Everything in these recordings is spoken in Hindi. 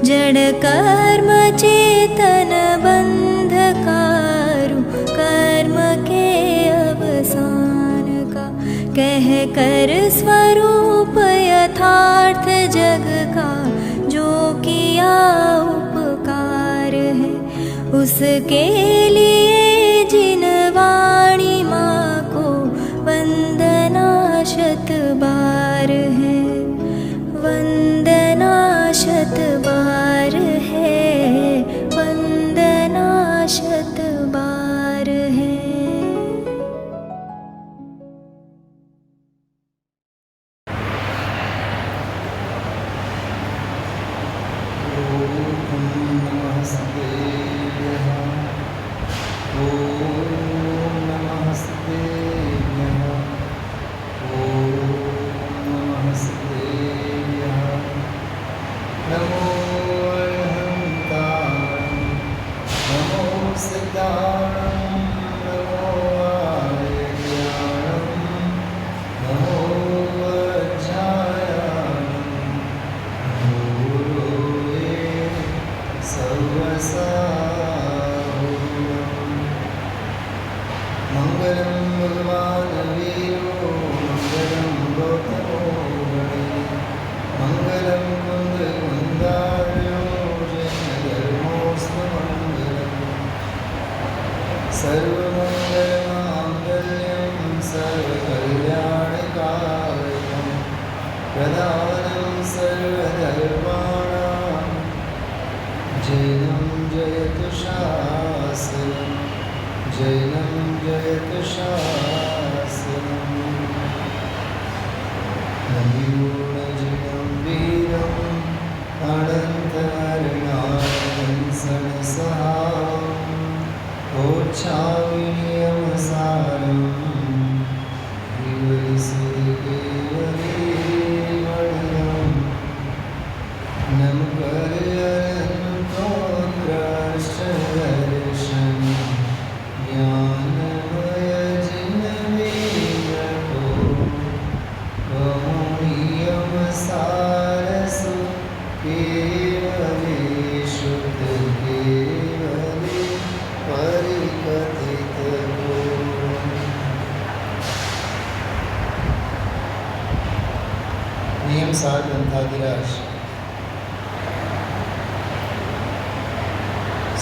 जड़ कर्म चेतन बंधकारु कर्म के अवसान का, कह कर स्वरूप यथार्थ जग का जो किया उपकार है, उसके लिए जिन वाणी माँ को वंदना शत बार है, वंदना शत बार है, वंदना शत बार है।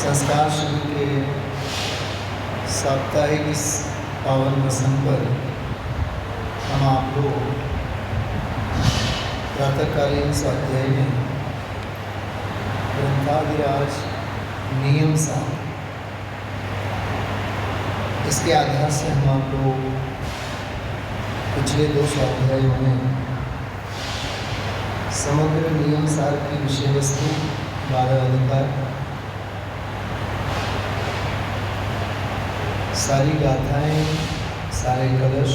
संस्कार शिविर के साप्ताहिक इस पावन प्रसंग पर हम आप लोग प्रातःकालीन स्वाध्याय में ग्रंथादिराज नियम सार, इसके आधार से हम आप लोग पिछले 2 स्वाध्यायों में समग्र नियम सार की विषय वस्तु 12 अधिकार, सारी गाथाएं, सारे कलश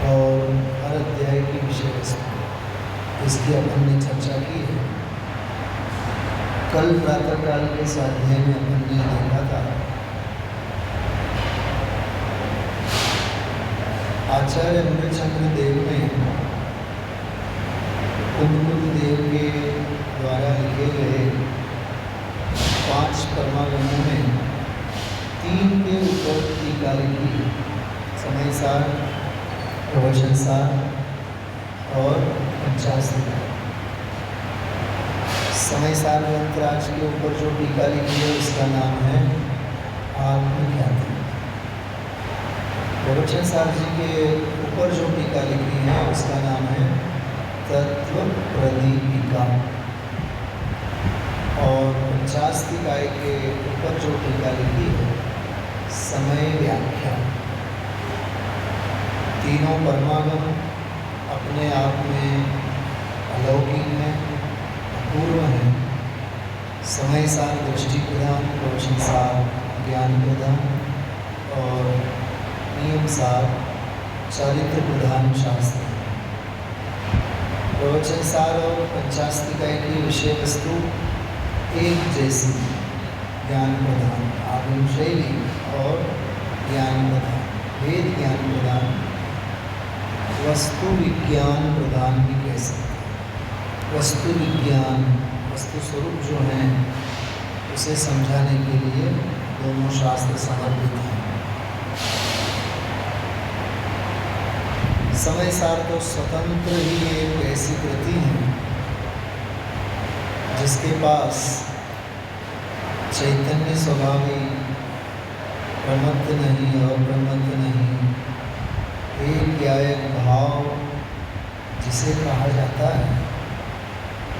और हर अध्याय की विषय वस्तु, इसकी अपन ने चर्चा की है। कल प्रातःकाल के स्वाध्याय में अपन ने देखा था आचार्य अमृतचंद्र देव ने कुंदकुंद देव के द्वारा लिखे गए 5 परमागमों में 3 के ऊपर टीका लिखी, समय सार, प्रवचन सार और 50 टीका। समय सार ग्रंथराज के ऊपर जो टीका लिखी है उसका नाम है आत्मज्ञाति। प्रवचन सार जी के ऊपर जो टीका लिखी है उसका नाम है तत्व प्रदीपिका, और 50 टीकाय के ऊपर जो टीका लिखी है समय व्याख्या। तीनों परमागम अपने आप में अलौकिक हैं, अपूर्व हैं। समय सार दृष्टि प्रदान, प्रवचन सार ज्ञान प्रदान और नियम सार चारित्र प्रधान शास्त्र। प्रवचन सार और 50 टीकाय की विषय वस्तु एक जैसी, ज्ञान प्रदान, आगम शैली और ज्ञान प्रदान, वेद ज्ञान प्रदान, वस्तु विज्ञान प्रदान भी कह सकते हैं। वस्तु विज्ञान, वस्तु स्वरूप जो हैं उसे समझाने के लिए दोनों शास्त्र समर्पित हैं। समय सार तो स्वतंत्र ही एक ऐसी कृति है जिसके पास चैतन्य स्वभावी प्रमत्त नहीं, अप्रमत्त नहीं, एक या एक भाव जिसे कहा जाता है,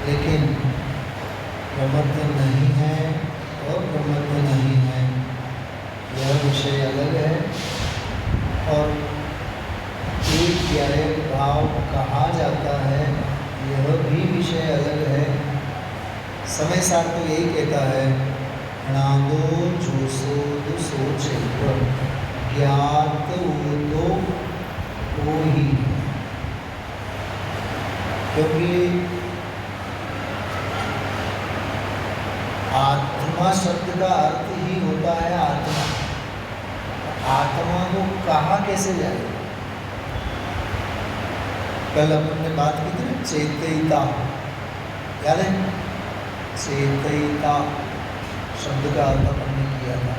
लेकिन प्रमत्त नहीं है और प्रमत्त नहीं है, यह विषय अलग है। और एक या एक भाव कहा जाता है, यह भी विषय अलग है। समय सार तो यही कहता है, णादो जोसो सोचे ज्ञात वो तो ही, क्योंकि आत्मा शब्द का अर्थ ही होता है आत्मा। आत्मा को कहा कैसे जाए? कल अपन ने बात की थी ना, चेतयिता, याद है? चेतयिता शब्द का अर्थ अपन ने किया था।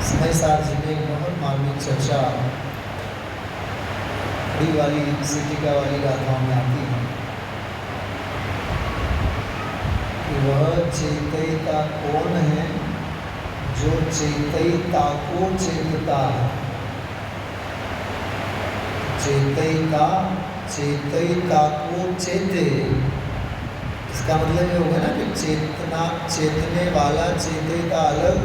समय सार जी ने एक बहुत मार्मिक चर्चा बड़ी वाली सिटिका वाली गाथाओं में आती है कि वह चेतयिता कौन है जो चेतयिता को चेतता है। चेतयिता चेतयिता को चेते, इसका मतलब ये होगा ना कि चेतना, चेतने वाला चेतयिता अलग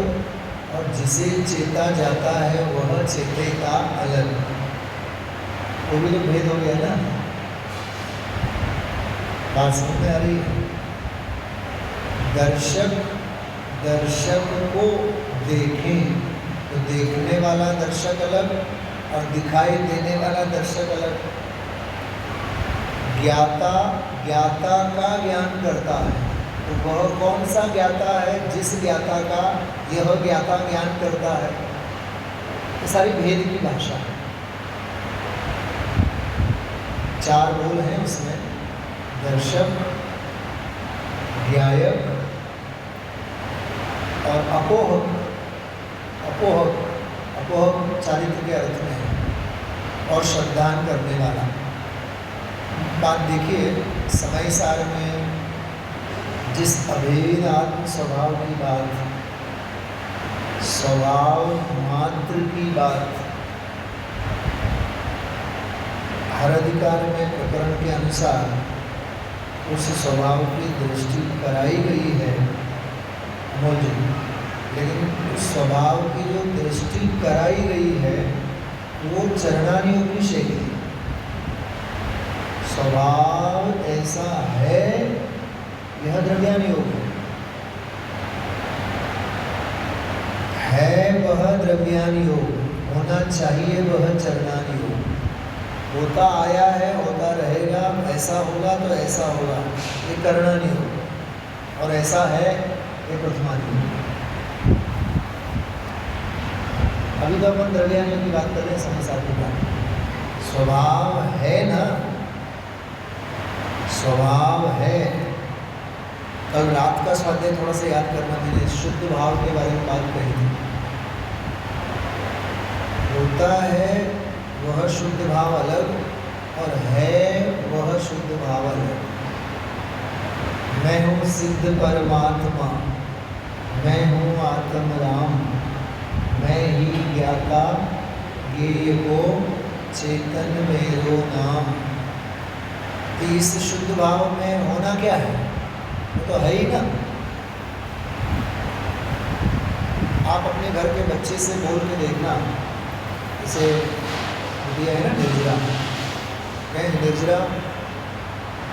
और जिसे चेता जाता है वह चेतयिता अलग। वो भी तो भेद हो गया ना। बात समझ में आ रही है? दर्शक को देखें तो देखने वाला दर्शक अलग और दिखाई देने वाला दर्शक अलग। ज्ञाता का ज्ञान करता है, तो वह कौन सा ज्ञाता है? जिस ज्ञाता का यह ज्ञाता ज्ञान करता है। ये सारी भेद की भाषा है। 4 बोल हैं उसमें, दर्शक, ज्ञायक और अपोहक। अपोहक चारित्र के अर्थ में है और श्रद्धान करने वाला। बात देखिए, समय सार में जिस अभेद आत्म स्वभाव की बात, स्वभाव मात्र की बात हर अधिकार में प्रकरण के अनुसार उस स्वभाव की दृष्टि कराई गई है मौजूद, लेकिन उस स्वभाव की जो दृष्टि कराई गई है वो चरणानियों की शैली। स्वभाव ऐसा है, यह द्रव्यानी योग है, वह द्रव्यानी योग होना चाहिए, वह चरणानी योग। होता आया है, होता रहेगा, ऐसा होगा तो ऐसा होगा, ये करणानी योग। और ऐसा है, ये प्रथमानी योग। अभी तो अपन द्रव्यानी योग की बात कर रहे हैं, समय साथ की बात। स्वभाव है ना, स्वभाव है। कल रात का स्वाध्याय थोड़ा सा याद करना, मैंने शुद्ध भाव के बारे में बात कही थी। होता है वह शुद्ध भाव अलग और है वह शुद्ध भाव अलग। मैं हूँ सिद्ध परमात्मा, मैं हूँ आत्म राम, मैं ही ज्ञाता ज्ञेय को चेतन मेरो नाम। तो इस शुद्ध भाव में होना क्या है? वो तो है ही ना। आप अपने घर के बच्चे से बोल के देखना, जैसे दिया है ना निर्जरा, कहें निर्जरा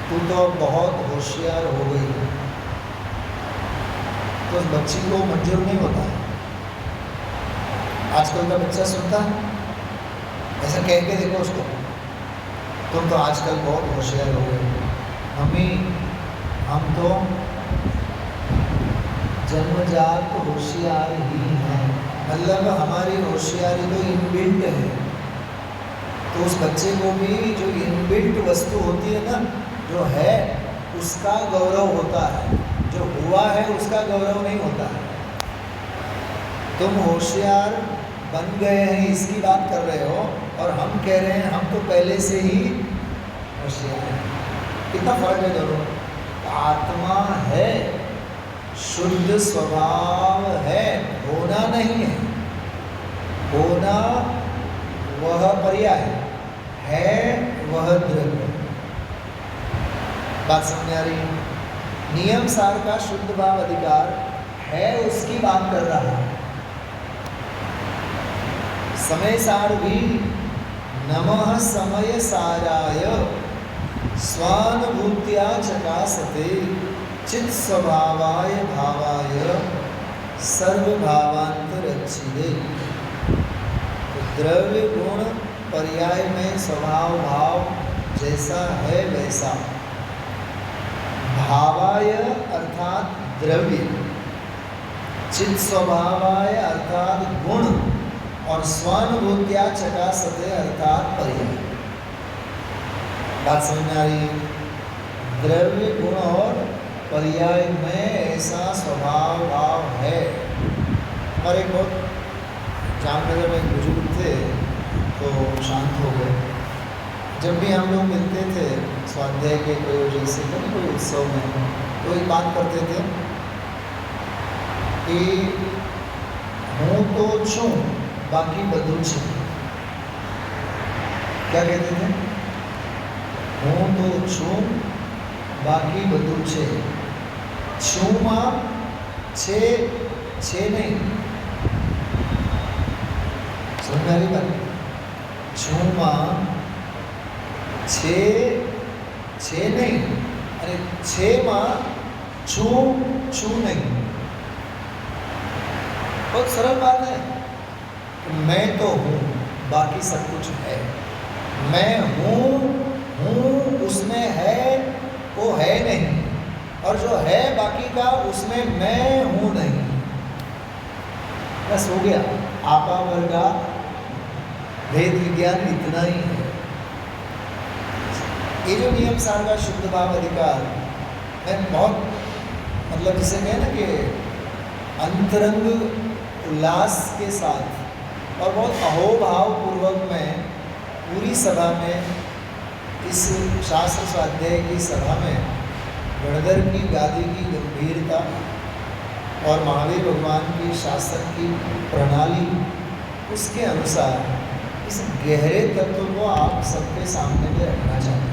तू तो बहुत होशियार हो गई, तो उस बच्ची को मंजूर नहीं होता है। आजकल का बच्चा सुनता है, ऐसा कह के देखो उसको, तुम तो आजकल बहुत होशियार हो गए। मम्मी हम तो जन्मजात होशियार ही हैं, मतलब हमारी होशियारी तो इनबिल्ट है। तो उस बच्चे को भी जो इनबिल्ट वस्तु होती है ना, जो है उसका गौरव होता है, जो हुआ है उसका गौरव नहीं होता है। तुम होशियार बन गए हैं इसकी बात कर रहे हो, और हम कह रहे हैं हम तो पहले से ही होशियार हैं। कितना फर्क है दोनों। आत्मा है, शुद्ध स्वभाव है, होना नहीं है। होना वह पर्याय है, वह द्रव्य। बात समझ आ रही है। नियम सार का शुद्ध भाव अधिकार है, उसकी बात कर रहा है। समय सार भी नमः समय साराय स्वानुभूत्या चकासते चित् स्वभावाय भावाय सर्वभावांतरच्छिदे। द्रव्य गुण पर्याय में स्वभाव भाव जैसा है वैसा, भावाय अर्थात द्रव्य, चित् स्वभावाय अर्थात गुण, और स्वानुभूत्या चकासते अर्थात पर्याय। बात समझ आ रही है। द्रव्य गुण और पर्याय में ऐसा स्वभाव भाव है। हमारे बहुत जामनगर में एक बुजुर्ग थे, तो शांत हो गए। जब भी हम लोग मिलते थे स्वाध्याय के प्रयोजन से कभी कोई उत्सव में, तो एक बात करते थे कि हूँ तो छूँ बाकी बदू छे। क्या कहते थे? हूँ तो छूँ बाकी बदू छे। छूँ मां छे, छे नहीं। समझ आ रही बात? छूँ मां छे, छे नहीं, अरे छे मां छू, छू नहीं। बहुत सरल बात है। मैं तो हूँ, बाकी सब कुछ है। मैं हूँ उसमें है, वो है नहीं, और जो है बाकी का उसमें मैं हूँ नहीं। बस हो गया। आपा वर्गा भेद विज्ञान इतना ही है। ये जो नियम सार का शुद्ध भाव अधिकार मैं बहुत मतलब जिसे कहें ना कि अंतरंग उल्लास के साथ और बहुत अहोभाव पूर्वक में पूरी सभा में, इस शास्त्र स्वाध्याय की सभा में गणधर की गादी की गंभीरता और महावीर भगवान की शासन की प्रणाली, उसके अनुसार इस गहरे तत्व को आप सबके सामने में रखना चाहते हैं।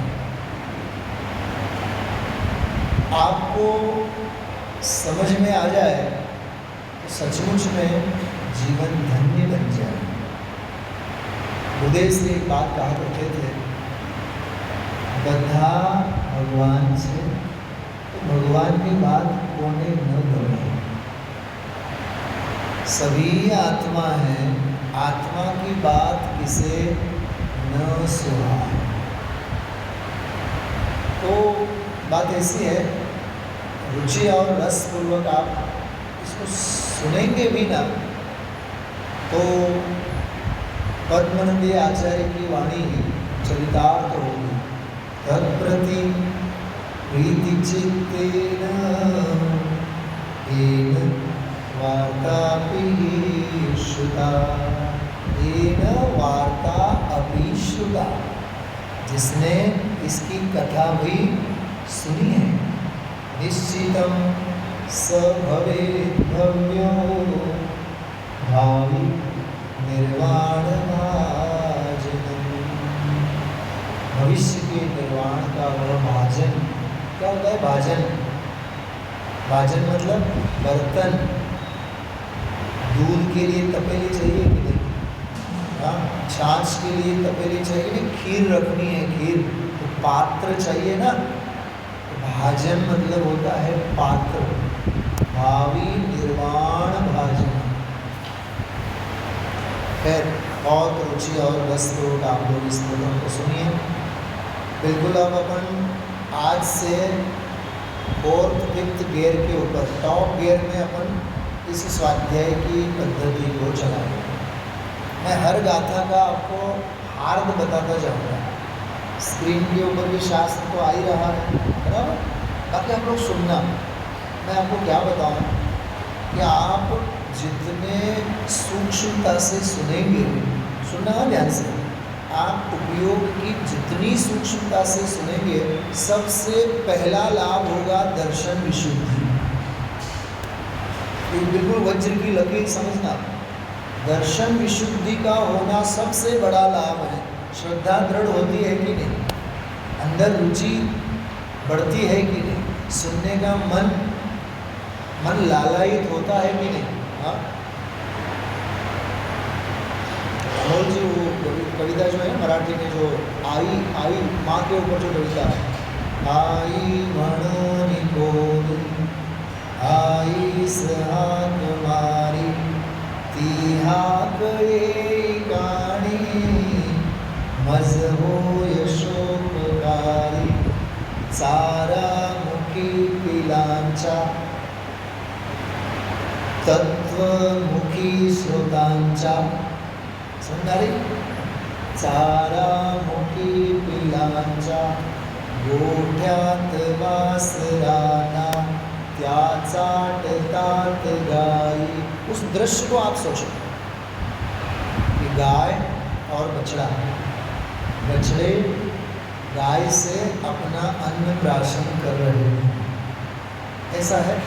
आपको समझ में आ जाए तो सचमुच में जीवन धन्य बन जाए। उदय से एक बात कहा करते थे, बंधा भगवान से तो भगवान की बात कोने न गए। सभी आत्मा है, आत्मा की बात किसे न सुहाए। तो बात ऐसी है, रुचि और रस पूर्वक आप इसको सुनेंगे भी ना तो पद्मनंदी आचार्य की वाणी चरितार्थ होगी। तत्प्रति प्रीति चित्तेन येन वार्ता अपि श्रुता, येन वार्ता अपि श्रुता, जिसने इसकी कथा भी सुनी है। निश्चितम स भवेत् भव्यो भावी निर्वाण भाजनम। भविष्य के निर्वाण का वह भाजन। क्या होता है भाजन? भाजन मतलब बर्तन। दूध के लिए तपेली चाहिए कि नहीं? हाँ, छाछ के लिए तपेली चाहिए कि नहीं? खीर रखनी है, खीर तो पात्र चाहिए ना। भाजन मतलब होता है पात्र। भावी निर्वाण भाजन। खैर, बहुत रुचि और वस्तु आप लोग इस प्रोग्राम को सुनिए। बिल्कुल अब अपन आज से 4th 5th गियर के ऊपर, टॉप गियर में अपन इस स्वाध्याय की पद्धति को चलाएंगे। मैं हर गाथा का आपको आर्ध बताता जाऊँगा। स्क्रीन के ऊपर भी शास्त्र तो आ ही रहा है, बराबर। बाकी आप लोग सुनना, मैं आपको क्या बताऊँ कि आप जितने सूक्ष्मता से सुनेंगे, सुनना ध्यान से, आप उपयोग की जितनी सूक्ष्मता से सुनेंगे, सबसे पहला लाभ होगा दर्शन विशुद्धि। ये बिल्कुल वज्र की लकीर समझना, दर्शन विशुद्धि का होना सबसे बड़ा लाभ है। श्रद्धा दृढ़ होती है कि नहीं, अंदर रुचि बढ़ती है कि नहीं, सुनने का मन लालायित होता है कि नहीं। हाँ, अमोल जी वो कविता जो है मराठी में, जो आई माँ के ऊपर जो कविता है, आई म्हणून बोलू आई हाक मारी ती हाक एकाणी मज होय शोककारी सारा मुखी पिलांच्या तत्वमुखी श्रोतांच्या समजणारी चारामुखी पिलांच्या गोठ्यात वासराना त्याचा तात गाई। उस दृश्य को आप सोचो कि गाय और बछड़ा, बछड़े गाय से अपना अन्न प्राशन कर रहे हैं, ऐसा है।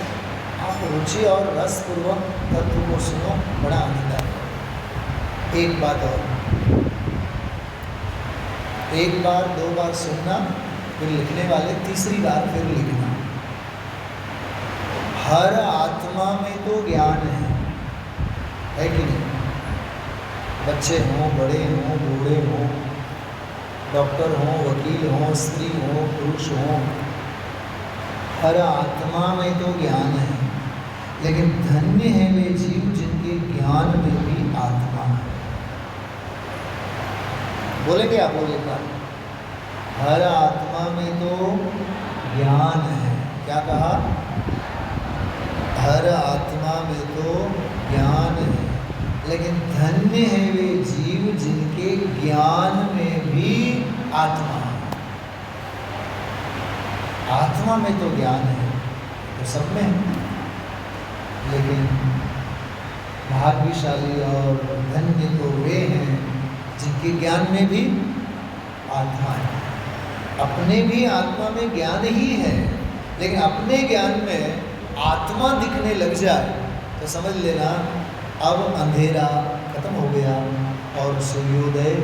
आप रुचि और रस पूर्वक तत्व को सुनो, बड़ा आनंद आएगा। एक बात और, एक बार दो बार सुनना, फिर लिखने वाले तीसरी बार फिर लिखना। हर आत्मा में तो ज्ञान है कि नहीं? बच्चे हों, बड़े हों, बूढ़े हों, डॉक्टर हों, वकील हों, स्त्री हों, पुरुष हों, हर आत्मा में तो ज्ञान है। लेकिन धन्य है वे जीव जिनके ज्ञान में भी आत्मा है। बोलेंगे आप लोग एक बार, हर आत्मा में तो ज्ञान है। क्या कहा? हर आत्मा में तो ज्ञान है, लेकिन धन्य है वे जीव जिनके ज्ञान में भी आत्मा है। आत्मा में तो ज्ञान है, तो सब में है, लेकिन भाग्यशाली और धन्य तो वे हैं जिनके ज्ञान में भी आत्मा है। अपने भी आत्मा में ज्ञान ही है, लेकिन अपने ज्ञान में आत्मा दिखने लग जाए तो समझ लेना अब अंधेरा खत्म हो गया और सूर्योदय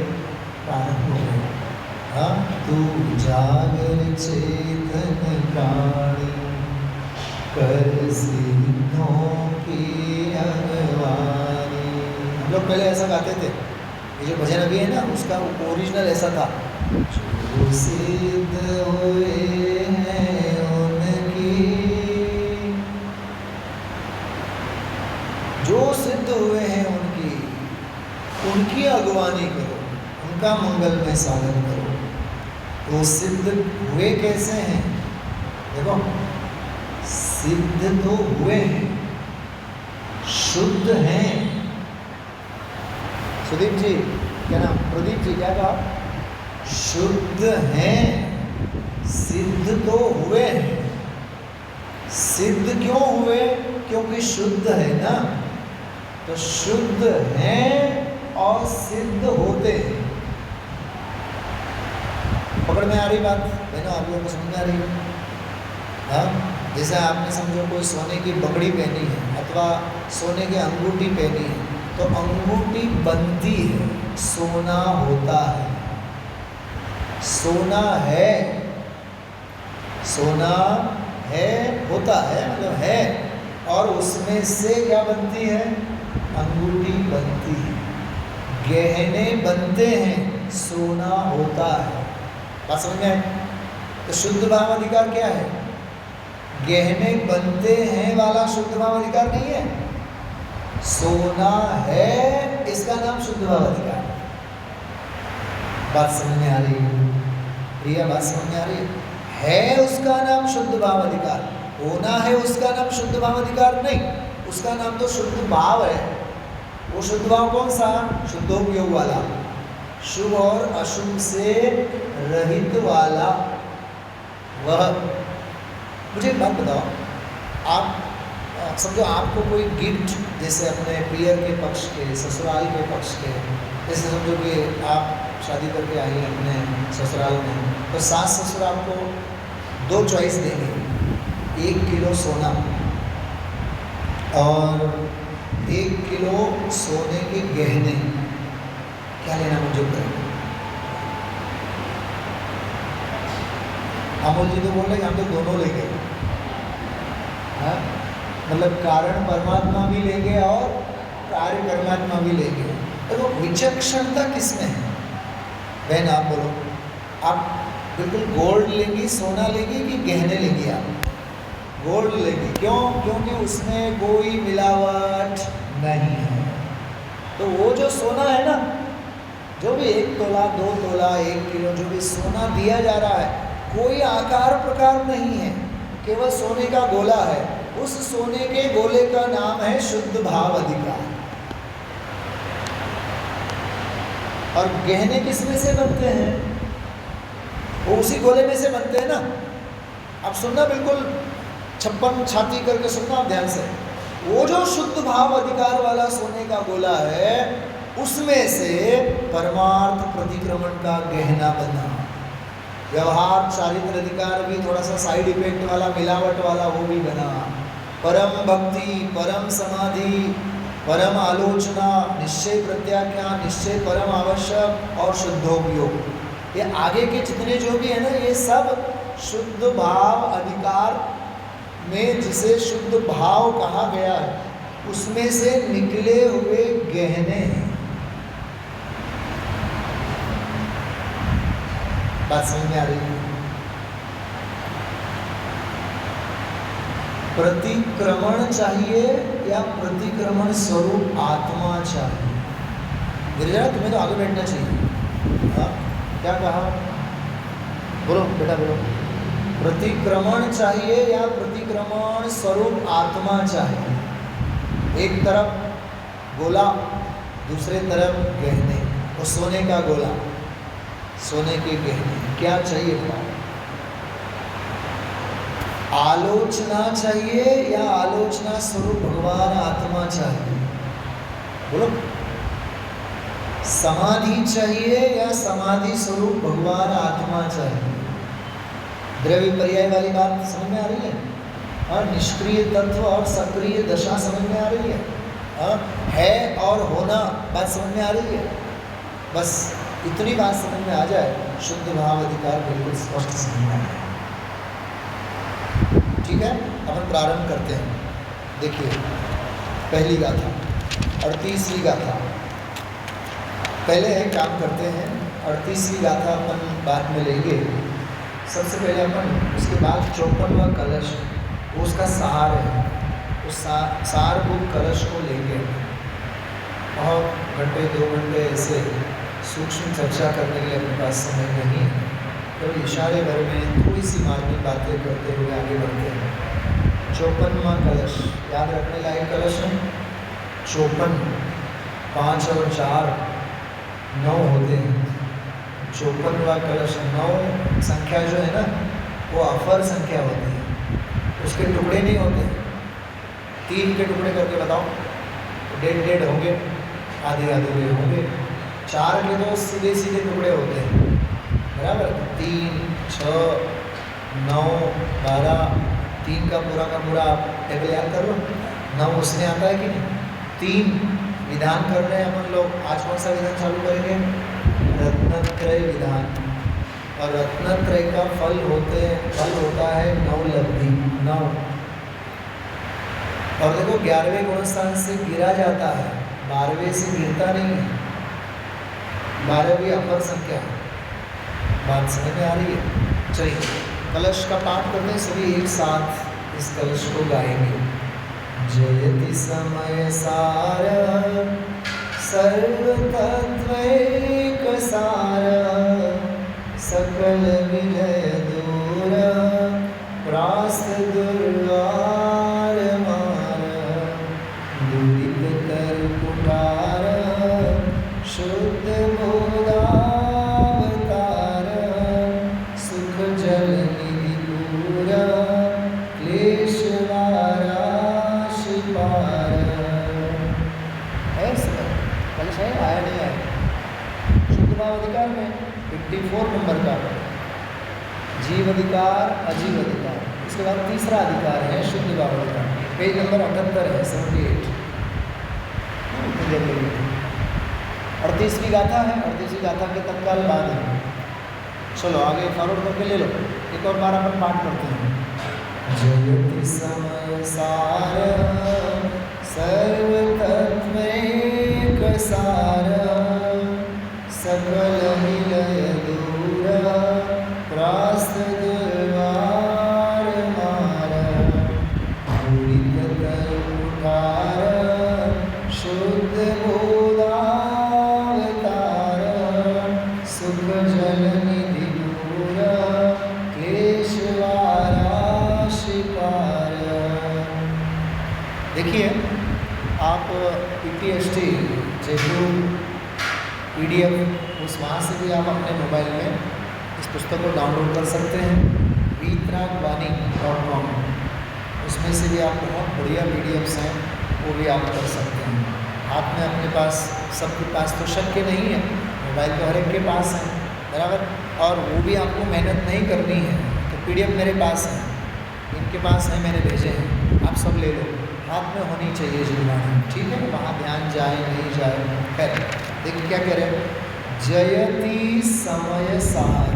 प्रारंभ हो गया। हाँ, तू जागर चेतन प्राणी कर सिद्धों की अगवानी। हम लोग पहले ऐसा गाते थे, ये जो भजन अभी है ना, उसका ओरिजिनल ऐसा था, जो सिद्ध हुए हैं उनकी, जो सिद्ध हुए हैं उनकी अगवानी करो, उनका मंगलमय साधन करो। तो सिद्ध हुए कैसे हैं? देखो, सिद्ध तो हुए हैं, शुद्ध हैं। सुदीप जी, क्या नाम? प्रदीप जी, क्या कहा? शुद्ध हैं, सिद्ध तो हुए हैं। सिद्ध क्यों हुए? क्योंकि शुद्ध है ना, तो शुद्ध हैं और सिद्ध होते हैं। पकड़ में आ रही बात बहनों? आप लोगों को समझ में आ रही है? हाँ, जैसे आपने समझो कोई सोने की बकड़ी पहनी है अथवा सोने की अंगूठी पहनी है, तो अंगूठी बनती है, सोना होता है। सोना है, सोना है, होता है, मतलब है, और उसमें से क्या बनती है? अंगूठी बनती है। गहने बनते हैं, सोना होता है। बात समझ में आए? तो शुद्ध भाव अधिकार क्या है? गहने बनते हैं वाला शुद्ध भाव अधिकार नहीं है। सोना है, इसका नाम शुद्ध भाव अधिकार। बात समझ में आ रही है? प्रिया, बात समझ में आ रही है? उसका नाम शुद्ध भाव अधिकार, होना है उसका नाम शुद्ध भाव अधिकार नहीं, उसका नाम तो शुद्ध भाव है। वो शुद्ध भाव कौन सा? शुद्धोपयोग वाला। शुभ और अशुभ से रहित वाला वह। मुझे एक बात बताओ, आप समझो आपको कोई गिफ्ट, जैसे अपने पियर के पक्ष के, ससुराल के पक्ष के, जैसे समझो कि आप शादी करके आई हैं अपने ससुराल में, तो सास ससुर आपको 2 चॉइस देंगे, 1 किलो सोना और 1 किलो सोने के गहने। क्या लेना मंजूर करेंगे? अमोल जी तो बोल रहे हैं हम तो दोनों लेंगे। हाँ, मतलब कारण परमात्मा भी लेंगे और कार्य परमात्मा भी लेंगे। तो विचक्षणता किसमें है? बहन आप बोलो, आप बिल्कुल गोल्ड लेंगी, सोना लेंगी कि गहने लेंगी? आप गोल्ड लेंगी। क्यों? क्योंकि उसमें कोई मिलावट नहीं है। तो वो जो सोना है ना, जो भी 1 तोला 2 तोला 1 किलो जो भी सोना दिया जा रहा है, कोई आकार प्रकार नहीं है, केवल सोने का गोला है। उस सोने के गोले का नाम है शुद्ध भाव अधिकार। और गहने किस में से बनते हैं? वो उसी गोले में से बनते हैं ना। अब सुनना, बिल्कुल 56 छाती करके सुनना ध्यान से। वो जो शुद्ध भाव अधिकार वाला सोने का गोला है, उसमें से परमार्थ प्रतिक्रमण का गहना बना। व्यवहार चारित्र अधिकार भी थोड़ा सा साइड इफेक्ट वाला, मिलावट वाला, वो भी बना। परम भक्ति, परम समाधि, परम आलोचना, निश्चय प्रत्याख्यान, निश्चय परम आवश्यक और शुद्धोपयोग, ये आगे के जितने जो भी है ना, ये सब शुद्ध भाव अधिकार में जिसे शुद्ध भाव कहा गया है, उसमें से निकले हुए गहने हैं। बात समझ में आ रही है? प्रतिक्रमण चाहिए या प्रतिक्रमण स्वरूप आत्मा चाहिए? गिरिजा, तुम्हें तो आगे बैठना चाहिए। हाँ, क्या कहा? बोलो बेटा, बोलो। प्रतिक्रमण चाहिए या प्रतिक्रमण स्वरूप आत्मा चाहिए? एक तरफ गोला, दूसरे तरफ गहने, वो सोने का गोला, सोने के गहने, क्या चाहिए? आलोचना चाहिए या आलोचना स्वरूप भगवान आत्मा चाहिए? बोलो। समाधि चाहिए या समाधि स्वरूप भगवान आत्मा चाहिए? द्रव्य पर्याय वाली बात समझ में आ रही है? और निष्क्रिय तत्व और सक्रिय दशा समझ में आ रही है? है और होना बात समझ में आ रही है? बस इतनी बात समझ में आ जाए, शुद्ध भाव अधिकार बिल्कुल स्पष्ट समझ में आ जाए। ठीक है, अपन प्रारंभ करते हैं। देखिए, पहली गाथा और तीसरी गाथा, पहले एक काम करते हैं, और तीसरी गाथा अपन बाद में लेंगे। सबसे पहले अपन उसके बाद 54वां कलश, वो उसका सार है, उस सारभूत कलश को लेंगे। और घंटे 2 घंटे ऐसे सूक्ष्म चर्चा करने के लिए अपने पास समय नहीं है, तो इशारे भर में थोड़ी सी मार्मिक बातें करते हुए आगे बढ़ते हैं। 54वां कलश याद रखने लायक कलश है। 54, 5 और 4 9 होते हैं। 54वां कलश, 9 संख्या जो है ना, वो अफर संख्या होती है, उसके टुकड़े नहीं होते। 3 के टुकड़े करके बताओ, 1.5 होंगे, आधे आधे होंगे। 4 के तो सीधे सीधे टुकड़े होते हैं, बराबर। 3, 6, 9, 12, 3 का पूरा टेबल याद कर लो। 9 उसमें आता है कि नहीं? 3 विधान कर रहे हैं अपन लोग। आज कौन सा विधान चालू करेंगे? रत्नत्रय विधान। और रत्नत्रय का फल होता है 9 लब्धि, 9। और देखो 11वें गुणस्थान से गिरा जाता है, 12वें से गिरता नहीं है। 12वीं अपर संख्या। बात समझ में आ रही है? चलिए कलश का पाठ करते हैं सभी एक साथ, इस कलश को गाएंगे। जयति समय सार सर्वतत्वैक सार, सकल विलय दूर प्रास्त दुर्वार मार, दुरित कर कुटार शुद्ध बोधा जीव अधिकार, अजीव अधिकार। इसके बाद तीसरा अधिकार है शुद्ध भाव अधिकार। पेज नंबर 78 है, 78। 38वीं गाथा है, 38वीं गाथा के तत्काल बाद है। चलो आगे फॉरवर्ड करके ले लो, एक और बार अपन पाठ करते हैं। जयति समय सार सर्व तत्वैक सार सकल निलय दूर प्रास्त द्वार मार उठार शुद्ध बोधावतार सुख जल निधि दूर क्लेशवाराशिकार। देखिए आप PTSD जयपुर PDF उस वहाँ से भी आप अपने मोबाइल में इस पुस्तक को डाउनलोड कर सकते हैं, veetragvani.com। उसमें से भी आप बहुत बढ़िया PDFs हैं, वो भी आप कर सकते हैं। आप में अपने पास, सबके पास तो शक्य नहीं है, मोबाइल तो हर एक के पास है, बराबर, और वो भी आपको मेहनत नहीं करनी है। तो PDF मेरे पास है, इनके पास है, मैंने भेजे हैं, आप सब ले लो। हाथ में होनी चाहिए जुर्माना, ठीक है, वहाँ ध्यान जाए नहीं जाए। खैर देखिए क्या कह रहे हैं, जयति समय सार।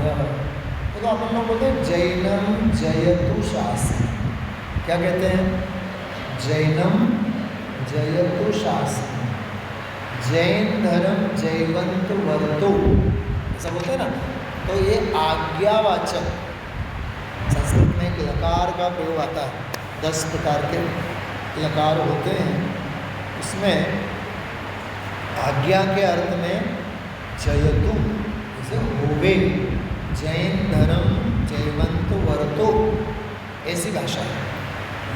तो अपन लोग बोलते हैं जैनम जयतु शास्त्र। क्या कहते हैं? जैनम जयतु शास्त्र, जैन धर्म जयवंत वर्तो, ऐसा बोलते हैं ना। तो ये आज्ञावाचक, संस्कृत में एक लकार का प्रयोग आता है, 10 प्रकार के लकार होते हैं, उसमें आज्ञा के अर्थ में जयतु जैसे होवे, जैन धर्म जयवंत वर्तो, ऐसी भाषा है।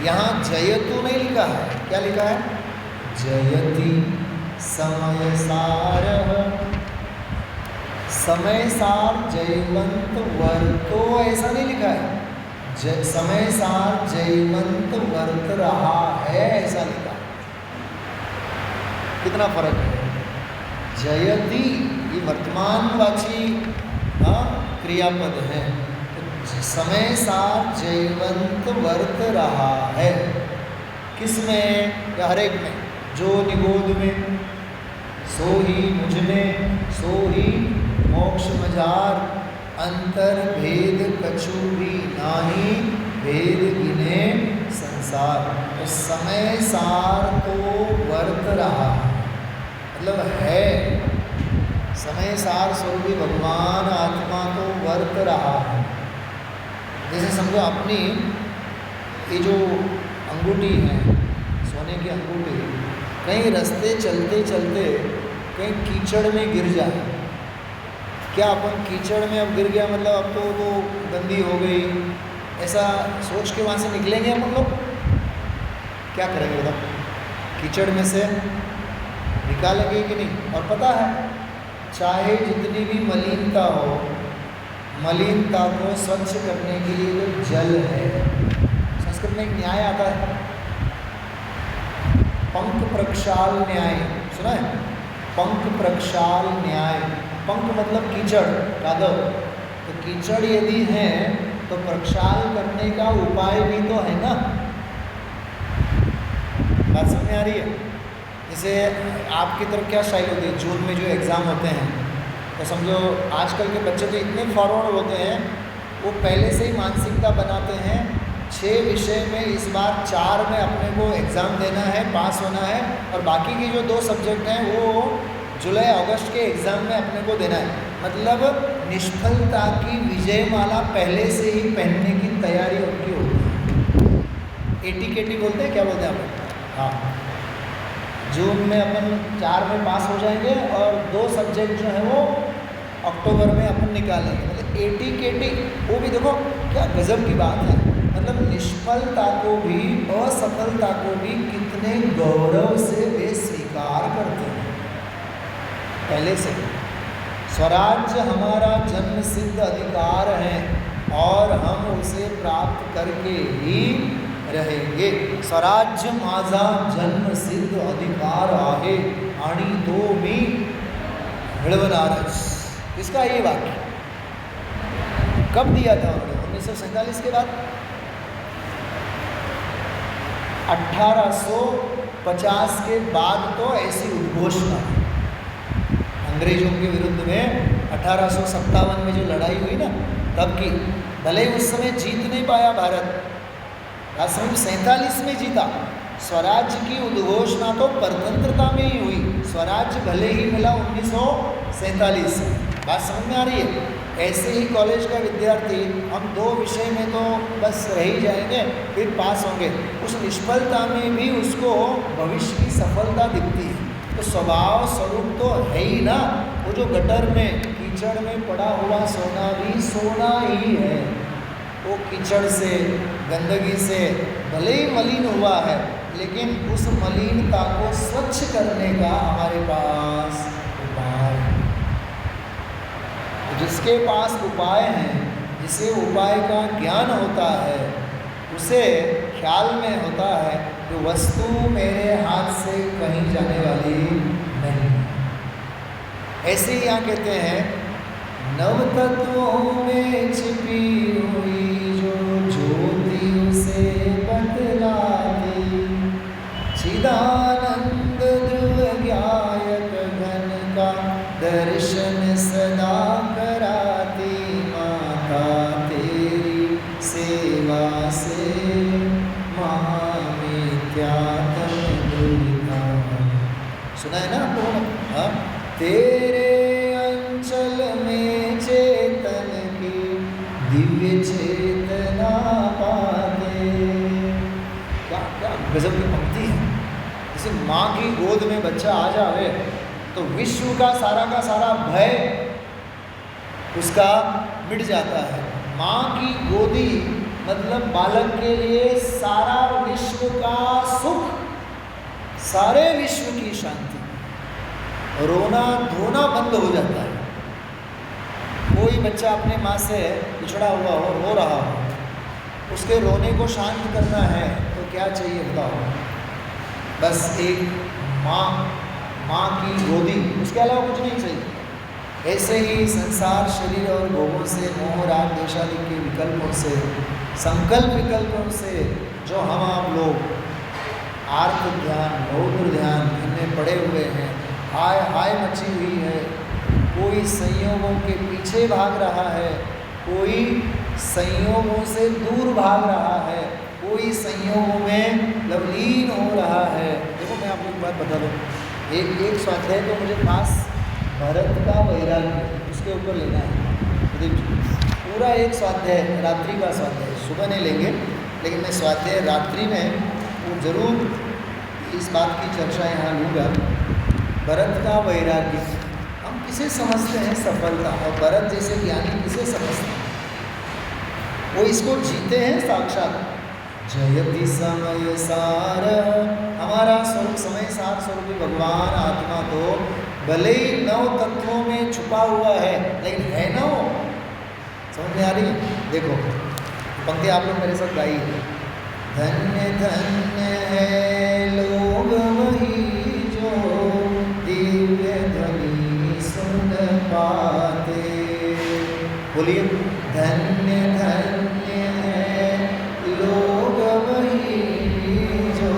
यहाँ जयतु नहीं लिखा है, क्या लिखा है? जयति समय सार, समय सार जयवंत वर्तो, ऐसा नहीं लिखा है। समय सार जयवंत वर्त रहा है, ऐसा लिखा। कितना फर्क है। जयति ये वर्तमानवाची क्रियापद है, तो समय सार जयवंत वर्त रहा है। किसमें? या हर एक में। जो निगोद में, सो ही मुझ में, सो ही मोक्ष मजार, अंतर भेद कछु भी नाही, भेद गिने संसार। तो समय सार तो वर्त रहा, मतलब है, समय सार स्वरूपी भगवान आत्मा तो वर्त रहा है। जैसे समझो अपनी ये जो अंगूठी है, सोने की अंगूठी, कहीं रास्ते चलते चलते कहीं कीचड़ में गिर जाए, क्या अपन कीचड़ में अब गिर गया मतलब अब तो वो गंदी हो गई, ऐसा सोच के वहाँ से निकलेंगे हम लोग? क्या करेंगे बताओ? कीचड़ में से निकालेंगे कि नहीं? और पता है, चाहे जितनी भी मलिनता हो, मलिनता को स्वच्छ करने के लिए जो जल है, संस्कृत में एक न्याय आता है, पंक प्रक्षाल न्याय, सुना है? पंक प्रक्षाल न्याय। पंक मतलब कीचड़, कादव। तो कीचड़ यदि है तो प्रक्षाल करने का उपाय भी तो है ना। बात समझ में आ रही है? जैसे आपकी तरफ क्या स्टाइल होती है, जून में जो एग्ज़ाम होते हैं, तो समझो आजकल के बच्चे तो इतने फॉरवर्ड होते हैं, वो पहले से ही मानसिकता बनाते हैं 6 विषय में इस बार 4 में अपने को एग्ज़ाम देना है, पास होना है, और बाकी की जो 2 सब्जेक्ट हैं वो जुलाई अगस्त के एग्ज़ाम में अपने को देना है। मतलब निष्फलता की विजयमाला पहले से ही पहनने की तैयारी उनकी होती है। एटीकेटी बोलते हैं, क्या बोलते हैं आप? हाँ, जून में अपन 4 में पास हो जाएंगे और 2 सब्जेक्ट जो है वो अक्टूबर में अपन निकालेंगे। मतलब एटीकेटी, वो भी देखो क्या गजब की बात है। मतलब निष्फलता को भी, असफलता को भी कितने गौरव से वे स्वीकार करते हैं पहले से। स्वराज्य हमारा जन्म सिद्ध अधिकार है और हम उसे प्राप्त करके ही रहेंगे। स्वराज्य माझा जन्म सिद्ध अधिकार आहे आणि तो मी मिळवणारच। इसका ये वाक्य कब दिया था उन्होंने? 1947 के बाद। 1850 के बाद तो ऐसी उद्घोषणा अंग्रेजों के विरुद्ध में 1857 में जो लड़ाई हुई ना, तब की। भले ही उस समय जीत नहीं पाया भारत, आज समय 47 में जीता। स्वराज्य की उद्घोषणा तो परतंत्रता में ही हुई, स्वराज्य भले ही मिला 1947 में। बात समझ में आ रही है? ऐसे ही कॉलेज का विद्यार्थी हम 2 विषय में तो बस रह ही जाएंगे, फिर पास होंगे, उस निष्फलता में भी उसको भविष्य की सफलता दिखती है। तो स्वभाव स्वरूप तो है ही ना, वो जो गटर में कीचड़ में पड़ा हुआ सोना भी सोना ही है। वो कीचड़ से, गंदगी से भले ही मलिन हुआ है, लेकिन उस मलिनता को स्वच्छ करने का हमारे पास उपाय है। जिसके पास उपाय है, जिसे उपाय का ज्ञान होता है, उसे ख्याल में होता है कि वस्तु मेरे हाथ से कहीं जाने वाली नहीं। ऐसे ही यहाँ कहते हैं, नव तत्वों में छिपी हुई जो ज्योति उसे बतलाती, चिदानंद ध्रुव ज्ञायक घन का दर्शन सदा कराती, माता तेरी सेवा से महामिथ्यात्म दुर्गा। सुना है ना आपको? हाँ, तेरे अंचल में चेतन की दिव्य चेतना पाते। क्या क्या गजब की पंक्ति है। जैसे माँ की गोद में बच्चा आ जावे तो विश्व का सारा भय उसका मिट जाता है। माँ की गोदी मतलब बालक के लिए सारा विश्व का सुख, सारे विश्व की शांति, रोना धोना बंद हो जाता है। कोई बच्चा अपने माँ से बिछड़ा हुआ हो, रो रहा हो, उसके रोने को शांत करना है तो क्या चाहिए बताओ? बस एक माँ की गोदी, उसके अलावा कुछ नहीं चाहिए। ऐसे ही संसार शरीर और भोगों से, मोह राग द्वेषादि के विकल्पों से, संकल्प विकल्पों से जो हम आप लोग आर्त ध्यान, रौद्र ध्यान इनमें पड़े हुए हैं, हाय हाय मची हुई है। कोई संयोगों के पीछे भाग रहा है, कोई संयोगों से दूर भाग रहा है, कोई संयोगों में लवलीन हो रहा है। देखो मैं आपको एक बात बता दूँ, एक स्वाध्याय तो मुझे खास भरत का वैराग्य उसके ऊपर लेना है। पूरा एक स्वाध्याय, रात्रि का स्वाध्याय, सुबह नहीं लेंगे, लेकिन मैं स्वाध्याय रात्रि में वो जरूर इस बात की चर्चा यहाँ लूँगा। भरत का वैराग्य, हम किसे समझते हैं सफलता, और भरत जैसे ज्ञानी किसे समझते हैं? वो इसको जीते हैं साक्षात। जयति समय सार, हमारा स्वरूप समय सार स्वरूप भगवान आत्मा तो भले ही 9 तत्वों में छुपा हुआ है, लेकिन है ना वो। समझ में आ रही है? देखो पंक्ति आप लोग मेरे साथ गाइए। धन्य धन्य है लोग वही जो दिव्य ध्वनि सुन पाते। बोलिए, धन्य धन्य है लोग वही जो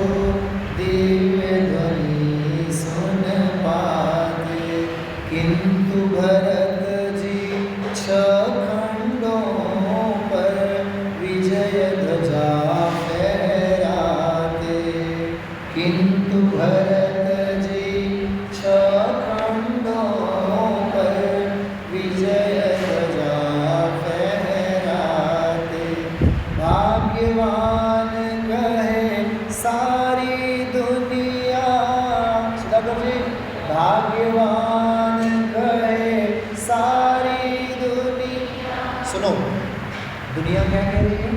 दिव्य ध्वनि सुन पाते। किंतु भरत जी 6 खंडों पर विजय ध्वजा फहराते। किंतु भरत जी 6 खंडों पर विजय ध्वजा फहराते। भाग्यवान कहे सारी दुनिया, सुधाकर जी, भाग्यवान कहे सारी दुनिया। सुनो, दुनिया क्या कह रही है?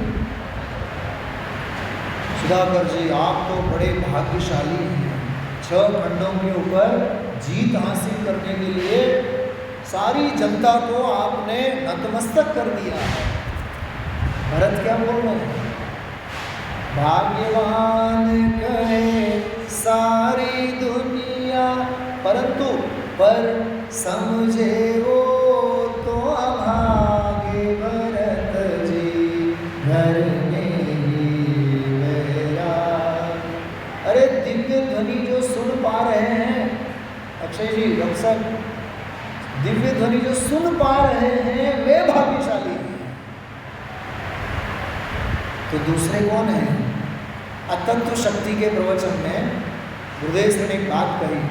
सुधाकर जी आप तो बड़े भाग्यशाली हैं, 6 खंडों के ऊपर जीत हासिल करने के लिए सारी जनता को आपने नतमस्तक कर दिया। भरत क्या बोल रहे हैं? भाग्यवान कहे सारी दुनिया, परंतु पर समझे वो तो अभागे भरत घर में ही मेरा। अरे दिव्य ध्वनि जो सुन पा रहे हैं अक्षय जी, अक्सर दिव्य ध्वनि जो सुन पा रहे हैं वे भाग्यशाली हैं। तो दूसरे कौन हैं? अतंत्र शक्ति के प्रवचन में गुरुदेव जी ने एक बात कही,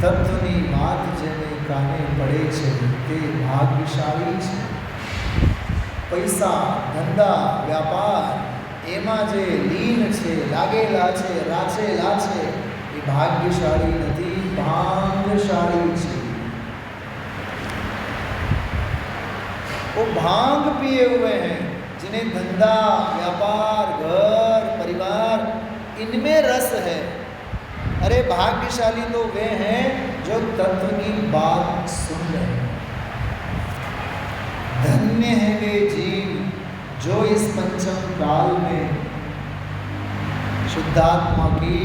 तत्वनी बात जेने काने पड़े छे ते भाग्यशाली छे। पैसा धंधा व्यापार एमा जे लीन छे, लागेला छे, राचेला छे, ये भाग्यशाली नहीं, भांगशाली छे। वो भांग पिए हुए हैं, जिन्हें धंधा व्यापार घर परिवार इनमें रस है। अरे भाग्यशाली तो वे हैं जो तत्व की बात सुन रहे हैं। धन्य है वे जीव जो इस पंचम काल में शुद्धात्मा की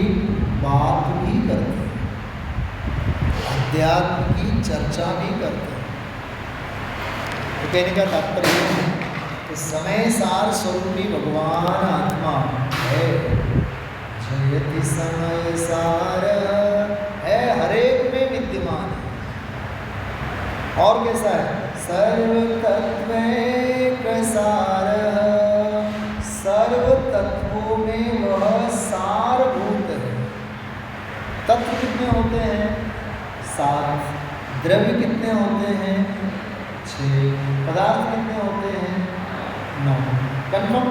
बात भी करते हैं, अध्यात्म की चर्चा भी करते हैं। तो कहने का तात्पर्य है कि समय सार स्वरूपी भगवान आत्मा है, जयति समय सार है, हरेक में विद्यमान है। और कैसा है? सर्व तत्वैक सार, सर्व तत्वों में वह सारभूत है। तत्व कितने होते हैं? 7। द्रव्य कितने होते हैं? 6। पदार्थ कितने होते हैं? 9। कन्फर्म?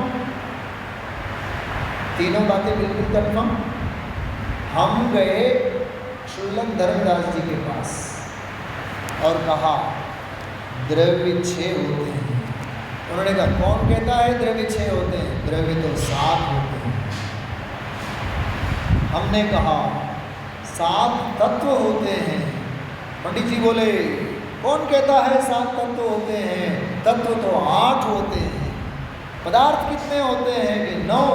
तीनों बातें बिल्कुल कन्फर्म। हम गए शुल्लक धर्मदास जी के पास और कहा द्रव्य 6 होते हैं। उन्होंने कहा कौन कहता है द्रव्य 6 होते हैं? द्रव्य तो 7 होते हैं। हमने कहा 7 तत्व होते हैं। पंडित जी बोले कौन कहता है 7 तत्व होते हैं? तत्व तो 8 होते हैं। पदार्थ कितने होते हैं? कि 9।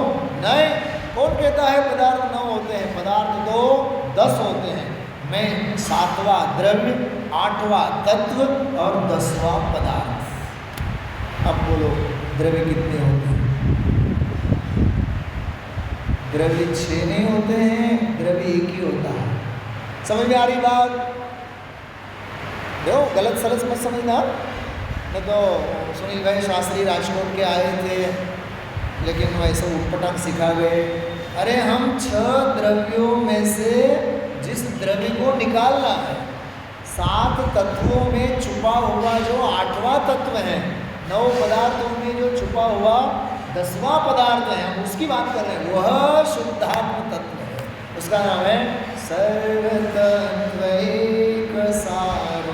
नहीं, कौन कहता है पदार्थ 9 होते हैं? पदार्थ तो 10 होते हैं। मैं 7वां द्रव्य, 8वां तत्व और 10वां पदार्थ। अब बोलो द्रव्य कितने होते हैं? द्रव्य 6 नहीं होते हैं, द्रव्य 1 ही होता है। समझ में आ रही बात? देखो गलत सरस मत समझना। नहीं तो सुनील भाई शास्त्री राजकोट के आए थे लेकिन वैसे उटपटांग सिखा गए। अरे हम 6 द्रव्यों में से जिस द्रव्य को निकालना है, 7 तत्वों में छुपा हुआ जो 8वां तत्व है, 9 पदार्थों में जो छुपा हुआ 10वां पदार्थ है, हम उसकी बात कर रहे हैं। वह शुद्धात्म तत्व है, उसका नाम है सर्वतत्वैक सार।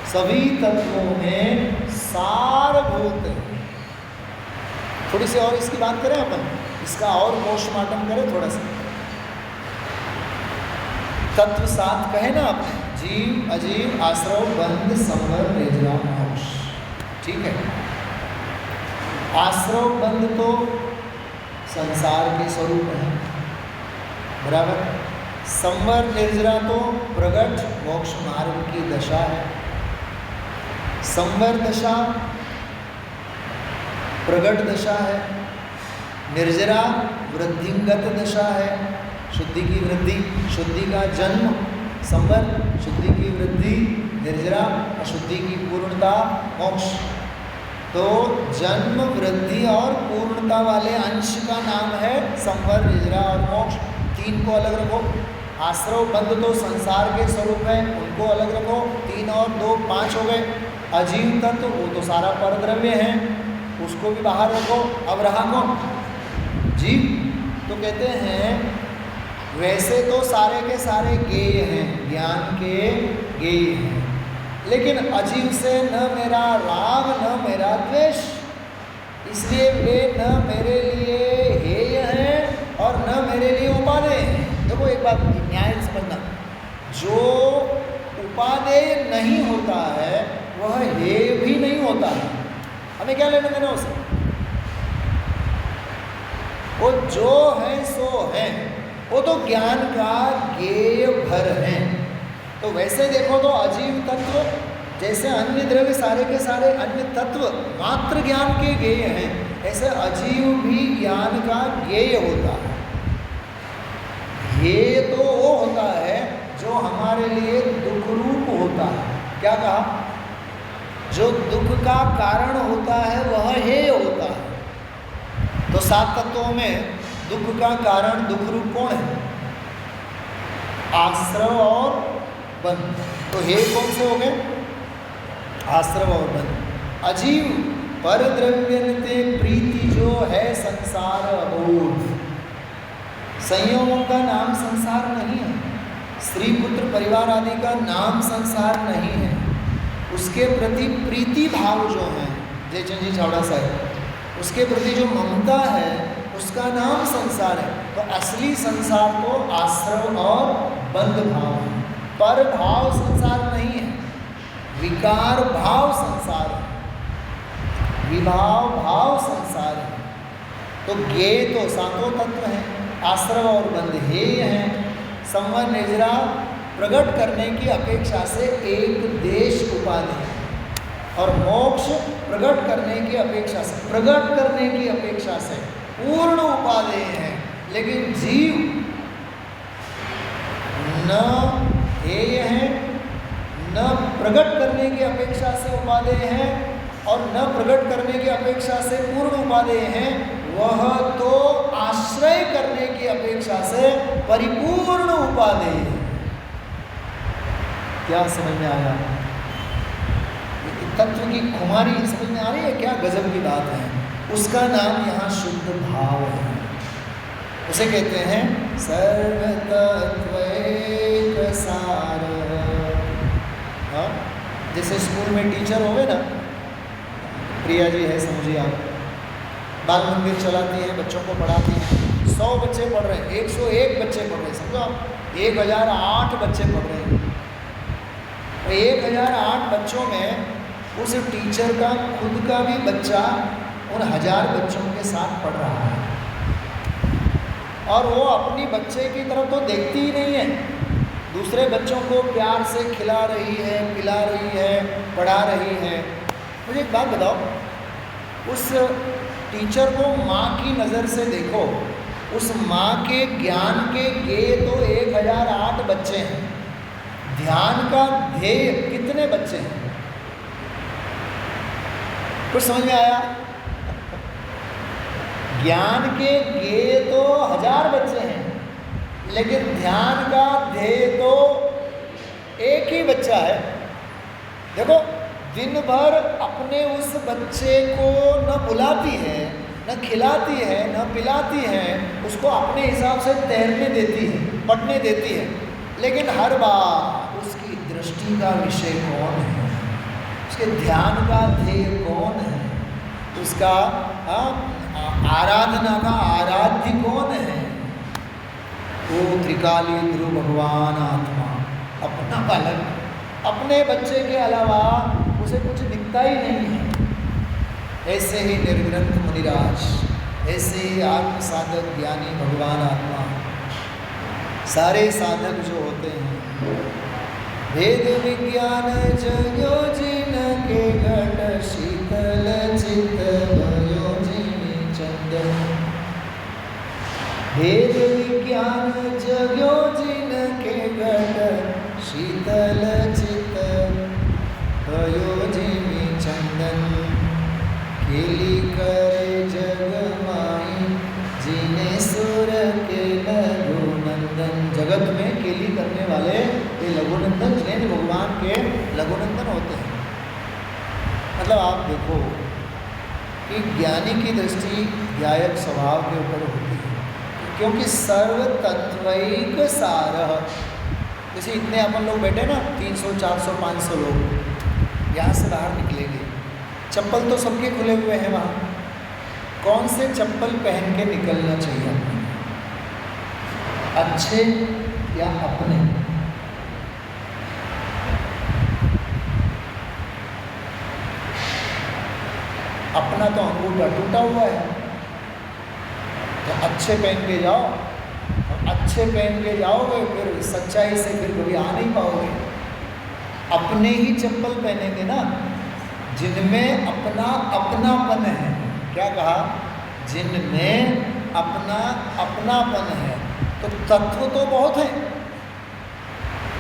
सभी तत्वों में सारभूत है। थोड़ी सी और इसकी बात करें अपन, इसका और पोस्टमार्टम करें थोड़ा सा। तत्व 7 कहे ना आपने, जीव अजीव आश्रव बंध संवर निद्रा मोक्ष। ठीक है, आश्रव बंध तो संसार के स्वरूप है, बराबर। संवर निर्जरा तो प्रगट मोक्ष मार्ग की दशा है। संवर दशा प्रगट दशा है, निर्जरा वृद्धिंगत दशा है, शुद्धि की वृद्धि, शुद्धि का जन्म संवर, शुद्धि की वृद्धि निर्जरा, अशुद्धि की पूर्णता मोक्ष। तो जन्म वृद्धि और पूर्णता वाले अंश का नाम है संवर, निर्जरा और मोक्ष। 3 को अलग रखो। आश्रव बंध तो संसार के स्वरूप है, उनको अलग रखो। 3 और 2 5 हो गए। अजीव तत्व वो तो सारा परद्रव्य है, उसको भी बाहर रखो। अब रहा कौन? जीव। तो कहते हैं वैसे तो सारे के सारे गेय हैं, ज्ञान के गेय हैं, लेकिन अजीव से न मेरा राग न मेरा द्वेष, इसलिए वे न मेरे लिए हेय हैं और न मेरे लिए उपादेय हैं। देखो एक बात न्याय समझना, जो उपादेय नहीं होता है वह हेय भी नहीं होता है। हमें क्या लेना देना उसे? वो जो है सो है, वो तो ज्ञान का गेय भर है। तो वैसे देखो तो अजीव तत्व जैसे अन्य द्रव्य सारे के सारे अन्य तत्व मात्र ज्ञान के ज्ञेय हैं, ऐसे अजीव भी ज्ञान का ज्ञेय होता है। ये तो वो होता है जो हमारे लिए दुख रूप होता है। क्या कहा? जो दुख का कारण होता है वह हेय होता है। तो 7 तत्वों में दुख का कारण दुख रूप कौन है? आश्रव और बंध। तो हेय कौन से हो गए? आश्रव और बंध। अजीव पर द्रव्यन्ते प्रीति जो है संसार अबोध। संयोगों का नाम संसार नहीं है, स्त्री पुत्र परिवार आदि का नाम संसार नहीं है। उसके प्रति प्रीति भाव जो है, जयचंद जी छावड़ा साहब, उसके प्रति जो ममता है उसका नाम संसार है। तो असली संसार तो आश्रव और बंध भाव है। पर भाव संसार नहीं है, विकार भाव संसार है, विभाव भाव संसार है। तो ज्ञेय तो 7 तत्व हैं, आश्रव और बंध हेय हैं। संवर निजरा प्रकट करने की अपेक्षा से एक देश उपाधि है, और मोक्ष प्रकट करने की अपेक्षा से, प्रकट करने की अपेक्षा से पूर्ण उपाधेय हैं। लेकिन जीव न हेय है, न प्रकट करने की अपेक्षा से उपादेय हैं, और न प्रकट करने की अपेक्षा से पूर्ण उपादेय हैं। वह तो आश्रय करने की अपेक्षा से परिपूर्ण उपादेय है। क्या समझ में आया? तत्व की खुमारी समझ में आ रही है? क्या गजब की बात है। उसका नाम यहाँ शुद्ध भाव है। उसे कहते हैं सर्व तत्वैक सार। हाँ, जैसे स्कूल में टीचर होवे ना, प्रिया जी है, समझिए आप, बाल मंदिर चलाती है, बच्चों को पढ़ाती है। 100 बच्चे पढ़ रहे हैं, 101 बच्चे पढ़ रहे हैं, समझो आप 1008 बच्चे पढ़ रहे हैं। 1008 बच्चों में उस टीचर का खुद का भी बच्चा उन 1000 बच्चों के साथ पढ़ रहा है, और वो अपनी बच्चे की तरफ तो देखती ही नहीं है, दूसरे बच्चों को प्यार से खिला रही है, पिला रही है, पढ़ा रही है। मुझे एक बात बताओ, उस टीचर को माँ की नज़र से देखो, उस माँ के ज्ञान के ज्ञेय तो 1008 बच्चे हैं, ध्यान का ध्येय कितने बच्चे हैं? कुछ समझ में आया? ज्ञान के ज्ञेय तो 1000 बच्चे हैं, लेकिन ध्यान का ध्येय तो एक ही बच्चा है। देखो, दिन भर अपने उस बच्चे को न बुलाती है, न खिलाती है, न पिलाती है, उसको अपने हिसाब से तैरने देती है, पढ़ने देती है, लेकिन हर बार उसकी दृष्टि का विषय कौन है, उसके ध्यान का ध्येय कौन है, उसका आराधना का आराध्य कौन है? वो त्रिकाली ध्रुव भगवान आत्मा, अपना बालक, अपने बच्चे के अलावा उसे कुछ दिखता ही नहीं है। ऐसे ही निर्ग्रंथ मुनिराज, ऐसे ही आत्म साधक ज्ञानी भगवान आत्मा, सारे साधक जो होते हैं, वेद विज्ञान जयो जिन के घट शीतल चित भयो जिनि चंदन। वेद विज्ञान जयो जिन के घट शीतल चित भयो जिनि चंदन। केली करे जग माई जिने सुर के लघु नंदन। जगत में केली करने वाले ये लघुनंदन जैन भगवान के लघुनंदन होते हैं। मतलब आप देखो कि ज्ञानी की दृष्टि ध्यायक स्वभाव के ऊपर होती है, क्योंकि सर्व तत्वैक सारः। जैसे इतने अपन लोग बैठे ना, 300, 400, 500 लोग यहाँ से बाहर निकलेंगे, चप्पल तो सबके खुले हुए हैं वहाँ, कौन से चप्पल पहन के निकलना चाहिए? अच्छे या अपने? अपना तो अंगूठा टूटा हुआ है, तो अच्छे पहन के जाओ, और अच्छे पहन के जाओगे फिर सच्चाई से फिर कभी आ नहीं पाओगे। अपने ही चप्पल पहनेंगे ना, जिनमें अपना अपनापन है। क्या कहा? जिनमें अपना अपनापन है। तो तत्व तो बहुत है,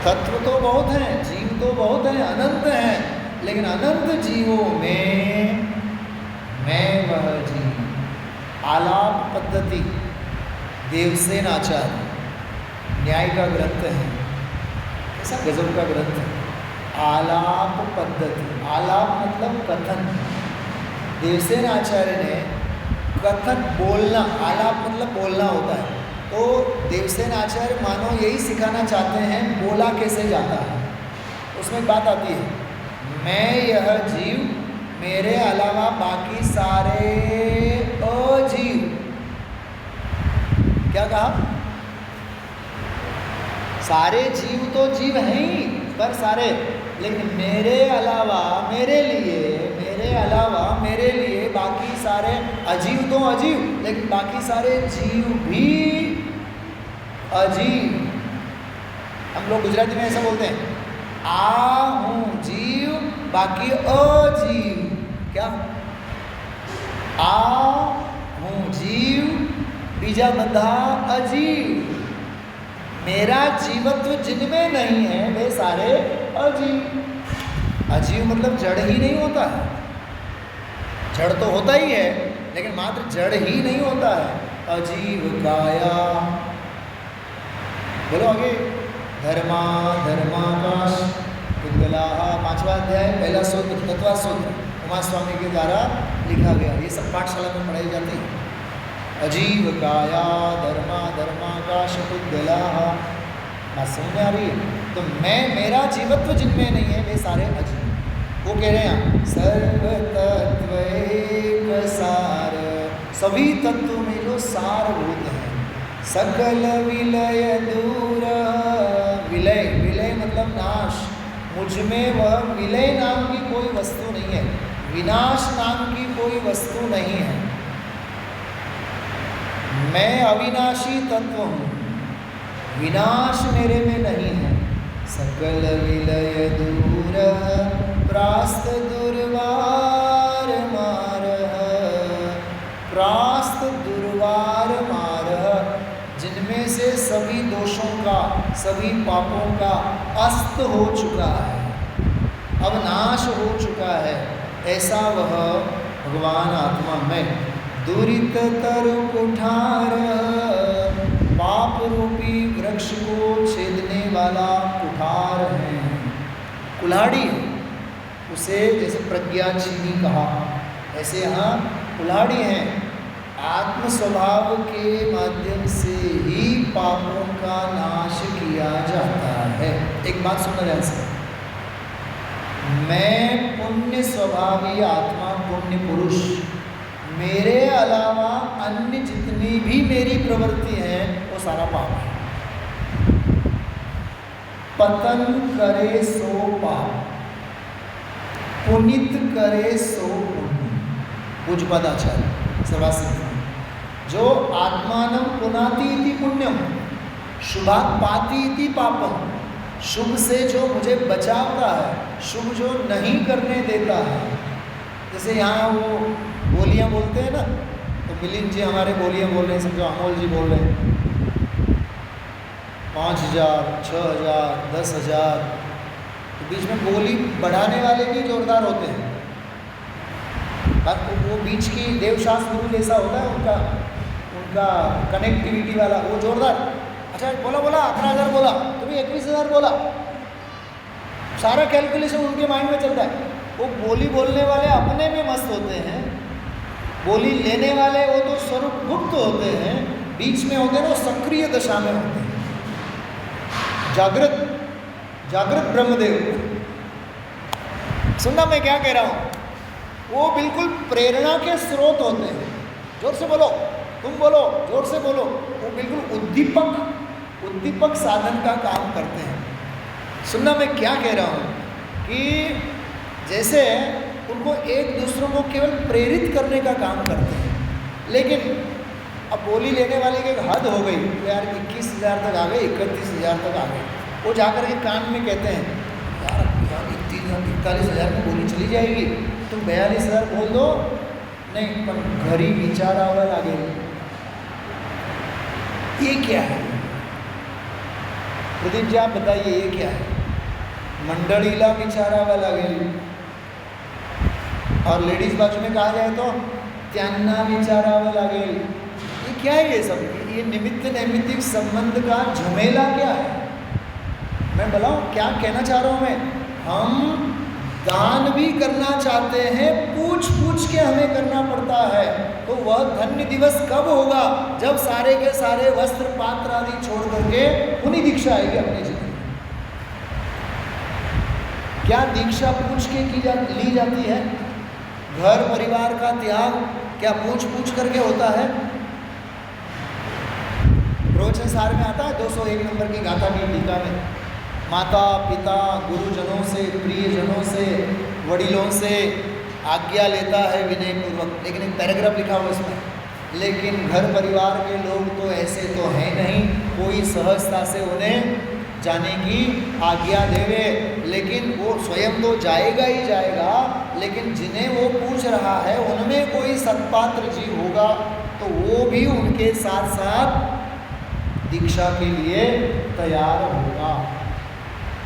तत्व तो बहुत हैं, जीव तो बहुत हैं, अनंत हैं, लेकिन अनंत जीवों में मैं वह जीव। आलाप पद्धति देवसेन आचार्य न्याय का ग्रंथ है, ऐसा गजब का ग्रंथ है। आलाप पद्धति, आलाप मतलब कथन। देवसेन आचार्य ने कथन बोलना, आलाप मतलब बोलना होता है। तो देवसेन आचार्य मानो यही सिखाना चाहते हैं बोला कैसे जाता है। उसमें एक बात आती है, मैं यह जीव, मेरे अलावा बाकी सारे अजीव। क्या कहा? सारे जीव तो जीव हैं ही, पर सारे, लेकिन मेरे अलावा मेरे लिए, मेरे अलावा मेरे लिए बाकी सारे अजीव तो अजीव, लेकिन बाकी सारे जीव भी अजीव। हम लोग गुजराती में ऐसा बोलते हैं, आ हूँ जीव बाकी अजीव। क्या? आ हूँ जीव बीजा बधा अजीव। मेरा जीवत्व जिनमें नहीं है वे सारे अजीव। अजीव मतलब जड़ ही नहीं होता है, जड़ तो होता ही है, लेकिन मात्र जड़ ही नहीं होता है। अजीव काया, बोलो आगे। धर्मा धर्माकाश उद्गला, 5वां अध्याय, पहला सूत्र, तत्वा सूत्र, उमा स्वामी के द्वारा लिखा गया। ये सब पाठशाला में पढ़ाई जाती है। अजीव काया धर्मा धर्माकाश उद्गला। बात समझ में आ रही है? तो मैं, मेरा जीवत्व जिनमें नहीं है वे सारे अजीव। वो कह रहे हैं सर्व तत्व एक सार, सभी तत्व में जो सारभूत है। सकल विलय दूर, विलय, विलय मतलब नाश। मुझ में वह विलय नाम की कोई वस्तु नहीं है, विनाश नाम की कोई वस्तु नहीं है। मैं अविनाशी तत्व हूँ, विनाश मेरे में नहीं है। सकल विलय दूर प्रास्त दुर्वार मार, प्रास्त दुर्वार मार, जिनमें से सभी दोषों का, सभी पापों का अस्त हो चुका है, अब नाश हो चुका है। ऐसा वह भगवान आत्मा में दुरित तरु कुठार, पाप रूपी वृक्ष को छेदने वाला कुठार है, कुल्हाड़ी है। उसे जैसे प्रज्ञाचीनी कहा, ऐसे यहाँ कुल्हाड़ी हैं। आत्म स्वभाव के माध्यम से ही पापों का नाश किया जाता है। एक बात सुनना ध्यान से, मैं पुण्य स्वभावी आत्मा, पुण्य पुरुष, मेरे अलावा अन्य जितनी भी मेरी प्रवृत्ति है वो सारा पाप है। पतन करे सो पाप, पुनित करे सो पुण्य। पूज्यपाद आचार्य सर्वासिक, जो आत्मानं पुनाति इति पुण्यम, शुभात् पाति इति पापम। शुभ से जो मुझे बचाता है, शुभ जो नहीं करने देता है। जैसे यहाँ वो बोलियाँ बोलते हैं ना, तो मिलिंद जी हमारे बोलियाँ बोल रहे हैं, समझो अमोल जी बोल रहे हैं 5,000, 6,000, 10,000। तो बीच में बोली बढ़ाने वाले भी जोरदार होते हैं। वो बीच की देवशास्त्र गुरु जैसा होता है उनका कनेक्टिविटी वाला, वो जोरदार। अच्छा बोला 11,000 बोला, तुम्हें 21,000 बोला, सारा कैलकुलेशन उनके माइंड में चलता है। वो बोली बोलने वाले अपने में मस्त होते हैं, बोली लेने वाले वो तो स्वरूप गुप्त होते हैं, बीच में होते हैं वो सक्रिय दशा में होते हैं, जागृत ब्रह्मदेव। सुनना मैं क्या कह रहा हूँ, वो बिल्कुल प्रेरणा के स्रोत होते हैं। जोर से बोलो, तुम बोलो, जोर से बोलो। वो बिल्कुल उद्दीपक साधन का काम करते हैं। सुनना मैं क्या कह रहा हूँ कि जैसे उनको एक दूसरों को केवल प्रेरित करने का काम करते हैं। लेकिन अब बोली लेने वाले की एक हद हो गई, तो यार 21,000 तक आ गए, 31,000 तक आ गए। वो जाकर के कान में कहते हैं यार 41,000 में गोली चली जाएगी, तुम 42,000 बोल दो, नहीं पण घरी विचारावं लागेल। ये क्या है प्रदीप जी, आप बताइए ये क्या है? मंडळीला विचारावं लागेल, और लेडीज बाजू में कहा जाए तो त्यांना विचारावं लागेल। ये क्या है ये सब? ये निमित्त नैमित्तिक संबंध का झमेला क्या है? मैं बोला क्या कहना चाह रहा हूँ मैं, हम दान भी करना चाहते हैं, पूछ पूछ के हमें करना पड़ता है। तो वह धन्य दिवस कब होगा? जब सारे के सारे वस्त्र पात्र आदि छोड़ करके उन्हीं दीक्षा आएगी अपने जीवन में। क्या दीक्षा पूछ के ली जाती है? घर परिवार का त्याग क्या पूछ पूछ करके होता है? प्रवचन सार में आता है 201 नंबर की गाथा की टीका में, माता पिता गुरुजनों से, प्रियजनों से, वडिलों से आज्ञा लेता है विनय पूर्वक, लेकिन एक पैराग्राफ लिखा हुआ इसमें, लेकिन घर परिवार के लोग तो ऐसे तो हैं नहीं, कोई सहजता से उन्हें जाने की आज्ञा देवे, लेकिन वो स्वयं तो जाएगा ही जाएगा, लेकिन जिन्हें वो पूछ रहा है उनमें कोई सत्पात्र जीव होगा तो वो भी उनके साथ साथ दीक्षा के लिए तैयार होगा।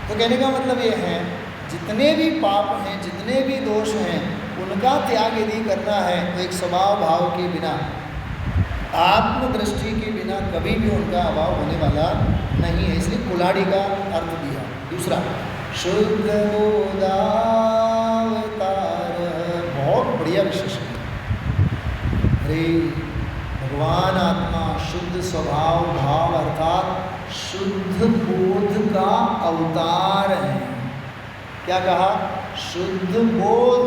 तो कहने का मतलब ये है, जितने भी पाप हैं, जितने भी दोष हैं, उनका त्याग यदि करना है तो एक स्वभाव भाव के बिना, आत्मदृष्टि के बिना कभी भी उनका अभाव होने वाला नहीं है। इसलिए कुल्हाड़ी का अर्थ दिया। दूसरा, शुद्ध बोधावतार, बहुत बढ़िया विशेषण। अरे भगवान आत्मा शुद्ध स्वभाव भाव अर्थात शुद्ध बोध का अवतार है। क्या कहा? शुद्ध बोध,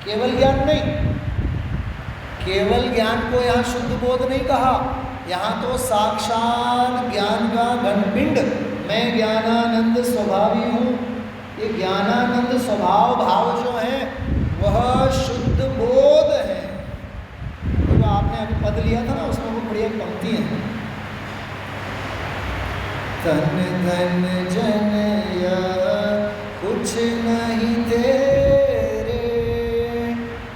केवल ज्ञान नहीं, केवल ज्ञान को यहाँ शुद्ध बोध नहीं कहा, यहाँ तो साक्षात ज्ञान का घनपिंड, मैं ज्ञानानंद स्वभावी हूँ। ये ज्ञानानंद स्वभाव भाव जो है वह शुद्ध बोध है। तो आपने अभी पद लिया था ना, उसमें वो बढ़िया पंक्ति है, तन धन जनया कुछ नहीं तेरे,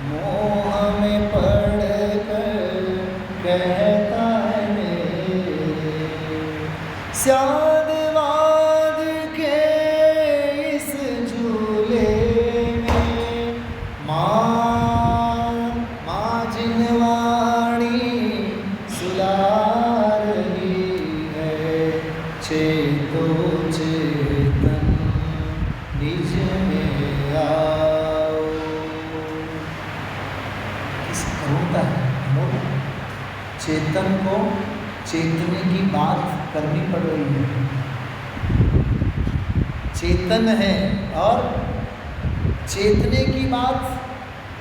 मोह में पड़ कर कहता है मेरे, स्यादवाद के इस झूले में माँ जिनवाणी सुला रही है, चेतो चेतन निज में आओ। किस करुणता है, चेतन को चेतने की बात करनी पड़ रही है। चेतन है और चेतने की बात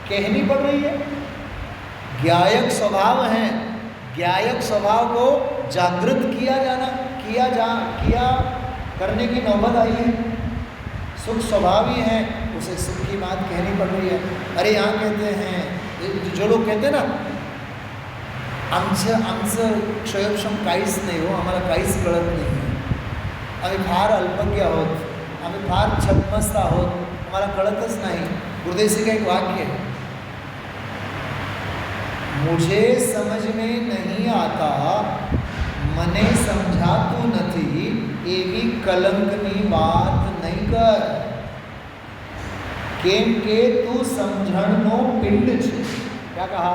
कहनी पड़ रही है। ज्ञायक स्वभाव है, ज्ञायक स्वभाव को जागृत किया करने की नौबत आई है। सुख स्वभावी है, उसे सुख की बात कहनी पड़ रही है। अरे यहाँ कहते हैं, जो लोग कहते हैं ना, आमचं क्षयोक्षम काहीच नाही हो, आम्हाला काहीच कळत नाही आहे, आम्ही फार अल्पज्ञ आहोत, आम्ही फार छद्मस्त आहोत, आम्हाला कळतच नाही। गुरुदेव का एक वाक्य है, मुझे समझ में नहीं आता, मने समझाતું નથી, એવી કલંકની વાત નહીં કર, કેમ કે તું સમજણનો पिंड છે। क्या कहा?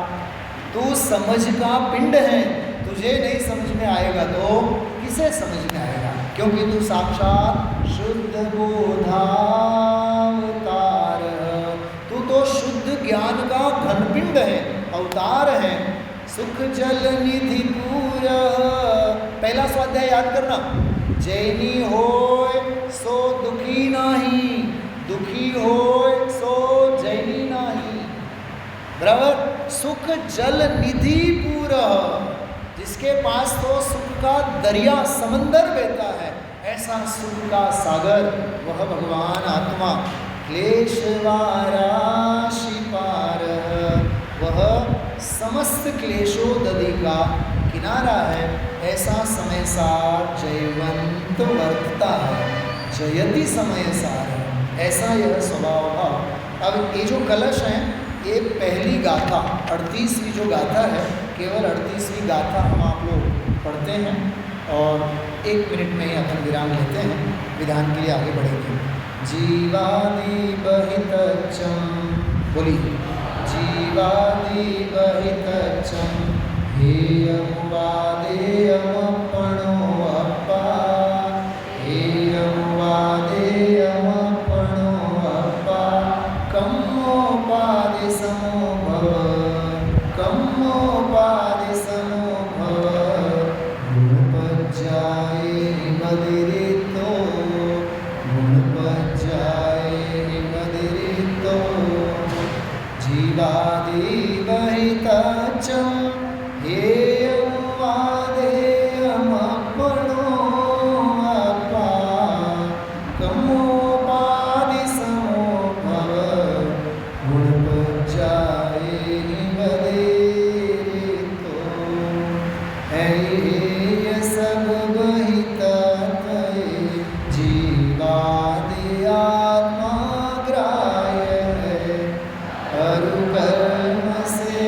तू समझ का पिंड है, तुझे नहीं समझ में आएगा तो किसे समझ में आएगा? क्योंकि तू साक्षात शुद्ध बोधावतार, तू तो शुद्ध ज्ञान का घनपिंड है, अवतार है। सुख जल निधि पूरा, पहला स्वाध्याय याद करना, जैनी होय सो दुखी नाही, दुखी होय सो जैनी नाही, बराबर। सुख जल निधि पूरा, जिसके पास तो सुख का दरिया समंदर बहता है, ऐसा सुख का सागर वह भगवान आत्मा। क्लेशवाराशि पार, वह समस्त क्लेशोदधि का किनारा है, ऐसा समय सार जयवंत वर्तता है, जयति समय सार है, ऐसा यह स्वभाव भाव। अब ये जो कलश हैं, ये पहली गाथा 38वीं जो गाथा है, केवल 38वीं गाथा हम आप लोग पढ़ते हैं और 1 मिनट में ही अपन विराम लेते हैं, विधान के लिए आगे बढ़ेंगे। जीवादि बहितच्चम, बोलिए, जीवादि बहितच्चम हेयमुवादेयमपणो अपा, हेयमुवादेयमपणो अपा, कम्मोपादिसमो भव, कम्मोपादिसमो भव, गुणपज्जाये मदिरितो, गुणपज्जाये मदिरितो, जीवादि बहितच्चम हेयमुवादेयमपणो अपा, कम्मोपादिसमो भव, गुणपज्जाये मदिरितो। हेय सब बहिततये जीवादि आत्मा ग्राह्य है, अरुकर्म से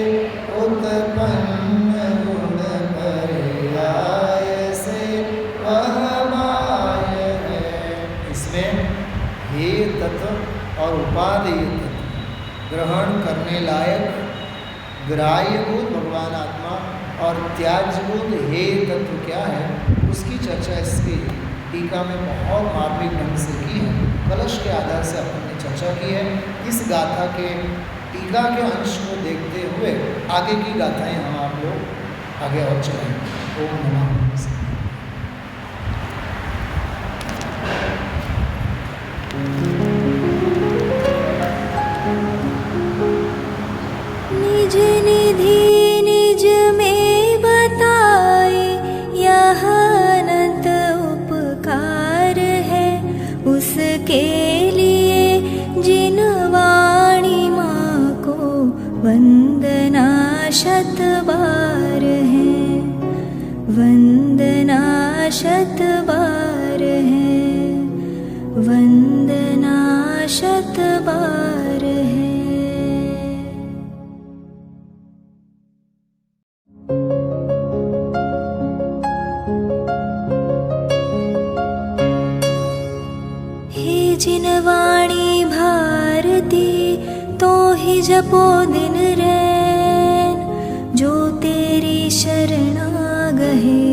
उत्पन्न गुण पर्याय से वह माय है। इसमें हे तत्व और उपादेय तत्व, ग्रहण करने लायक ग्राह्यभूत भगवान आत्मा और त्याज्यभूत हे तत्व क्या है, उसकी चर्चा इसकी टीका में बहुत मार्मिक ढंग से की है। कलश के आधार से अपन ने चर्चा की है। इस गाथा के टीका के अंश को देखते हुए आगे की गाथाएं हम आप लोग आगे और चलाएंगे। ओम नमः शिवाय। निज निधि निज में बताए, यह अनंत उपकार है उसके लिए जिन वाणी माँ को वंदना शत बार है, वंदना शत बार है, वंदना शत बार है। हे जिन वाणी भारती तो ही जपो दिन रैन, जो तेरी शरणा गहे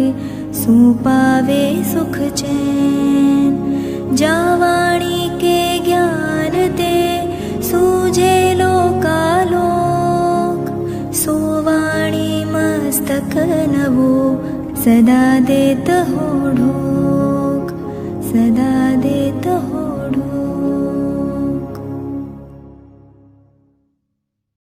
सो पावे सुख चैन। जा वाणी के ज्ञान ते सूझे लोकालोक, सो वाणी मस्तक नवो सदा देत हो ढोक, सदा देत हो